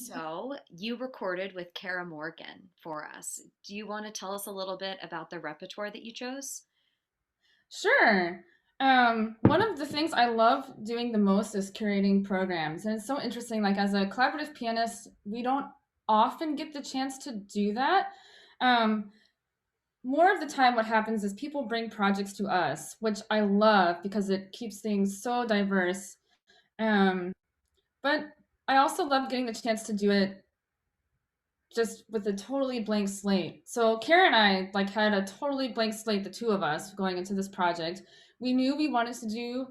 So, you recorded with Kara Morgan for us. Do you want to tell us a little bit about the repertoire that you chose? Sure. One of the things I love doing the most is curating programs. And it's so interesting. Like, as a collaborative pianist, we don't often get the chance to do that. Um, More of the time, what happens is people bring projects to us, which I love because it keeps things so diverse. Um, but I also love getting the chance to do it just with a totally blank slate. So Kara and I like had a totally blank slate, the two of us going into this project. We knew we wanted to do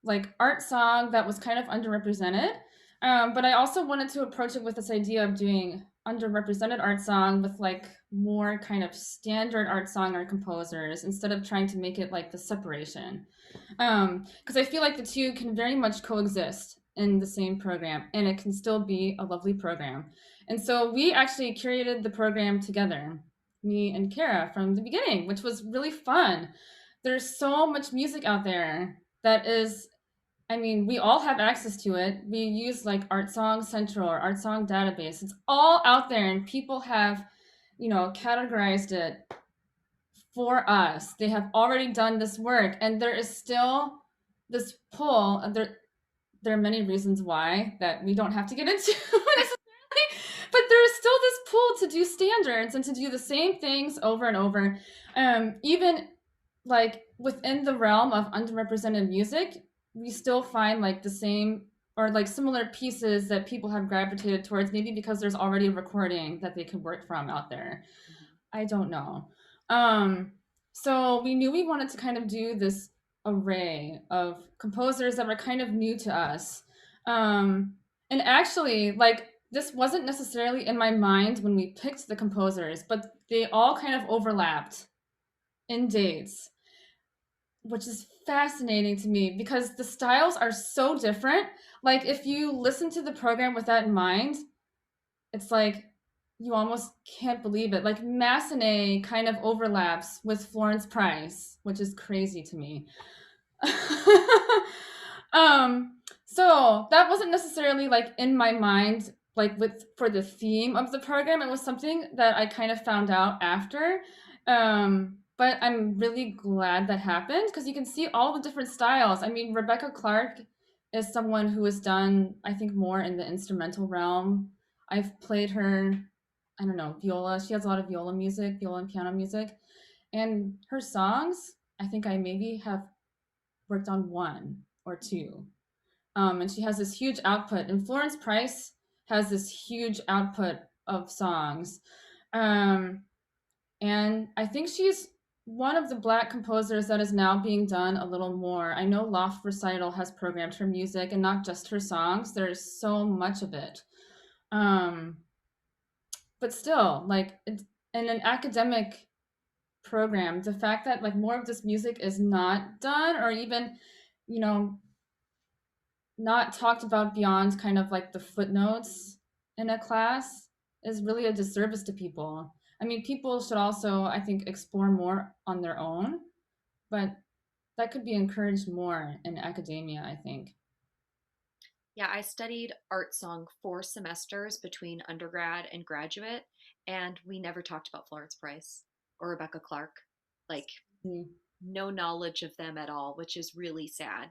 like art song that was kind of underrepresented. But I also wanted to approach it with this idea of doing underrepresented art song with like more kind of standard art song or composers instead of trying to make it like the separation. Because I feel like the two can very much coexist in the same program and it can still be a lovely program. And so we actually curated the program together, me and Kara, from the beginning, which was really fun. There's so much music out there that is, I mean, we all have access to it. We use like Art Song Central or Art Song Database. It's all out there, and people have, categorized it for us. They have already done this work, and there is still this pull. There are many reasons why that we don't have to get into necessarily, but there is still this pull to do standards and to do the same things over and over. Even like within the realm of underrepresented music, we still find like the same or like similar pieces that people have gravitated towards, maybe because there's already a recording that they could work from out there. I don't know. Um, so we knew we wanted to kind of do this array of composers that were kind of new to us. And actually, like, this wasn't necessarily in my mind when we picked the composers, but they all kind of overlapped in dates, which is fascinating to me because the styles are so different. Like, if you listen to the program with that in mind, it's like you almost can't believe it. Like Massenet kind of overlaps with Florence Price, which is crazy to me. um, so that wasn't necessarily like in my mind, like with for the theme of the program. It was something that I kind of found out after. But I'm really glad that happened because you can see all the different styles. I mean, Rebecca Clark is someone who has done, I think, more in the instrumental realm. I've played her, I don't know, viola. She has a lot of viola music, viola and piano music. And her songs, I think I maybe have worked on one or two. And she has this huge output. And Florence Price has this huge output of songs. Um, and I think she's one of the Black composers that is now being done a little more. I know Loft Recital has programmed her music and not just her songs. There's so much of it. Um, but still, like, it's, in an academic program, the fact that like more of this music is not done or even, you know, not talked about beyond kind of like the footnotes in a class is really a disservice to people. I mean, people should also, I think, explore more on their own, but that could be encouraged more in academia, I think. Yeah, I studied art song 4 semesters between undergrad and graduate, and we never talked about Florence Price or Rebecca Clark. Like, Mm. no knowledge of them at all, which is really sad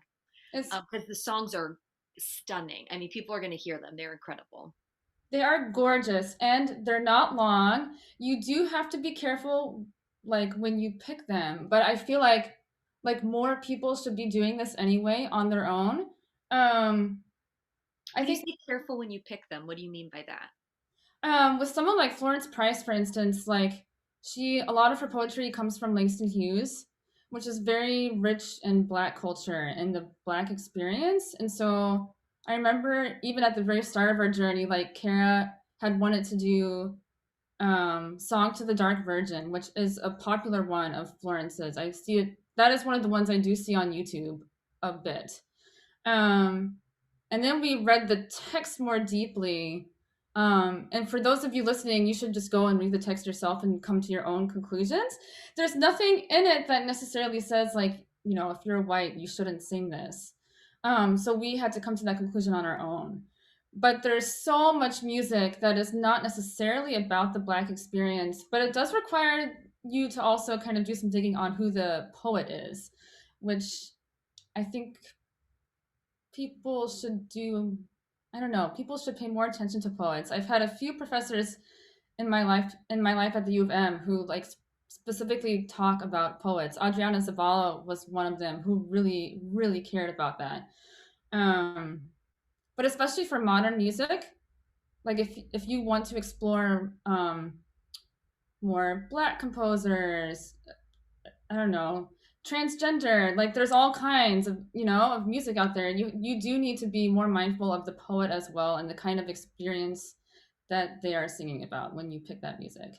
It's because the songs are stunning. I mean, people are going to hear them, they're incredible. they are gorgeous and they're not long. You do have to be careful like when you pick them, but I feel like more people should be doing this anyway on their own. Um I When you think say careful when you pick them, what do you mean by that? with someone like Florence Price, for instance, like a lot of her poetry comes from Langston Hughes, which is very rich in Black culture and the Black experience. And so I remember even at the very start of our journey, like Kara had wanted to do Song to the Dark Virgin, which is a popular one of Florence's. I see it. That is one of the ones I do see on YouTube a bit. Um, and then we read the text more deeply. And for those of you listening, you should just go and read the text yourself and come to your own conclusions. There's nothing in it that necessarily says, like, if you're white, you shouldn't sing this. So we had to come to that conclusion on our own. but there's so much music that is not necessarily about the Black experience, but it does require you to also kind of do some digging on who the poet is, which I think people should do. I don't know, people should pay more attention to poets. I've had a few professors in my life at the U of M who like specifically talk about poets. Adriana Zavala was one of them who really really cared about that. um but especially for modern music, like if you want to explore more Black composers, I don't know, transgender, like there's all kinds of, of music out there. You do need to be more mindful of the poet as well and the kind of experience that they are singing about when you pick that music.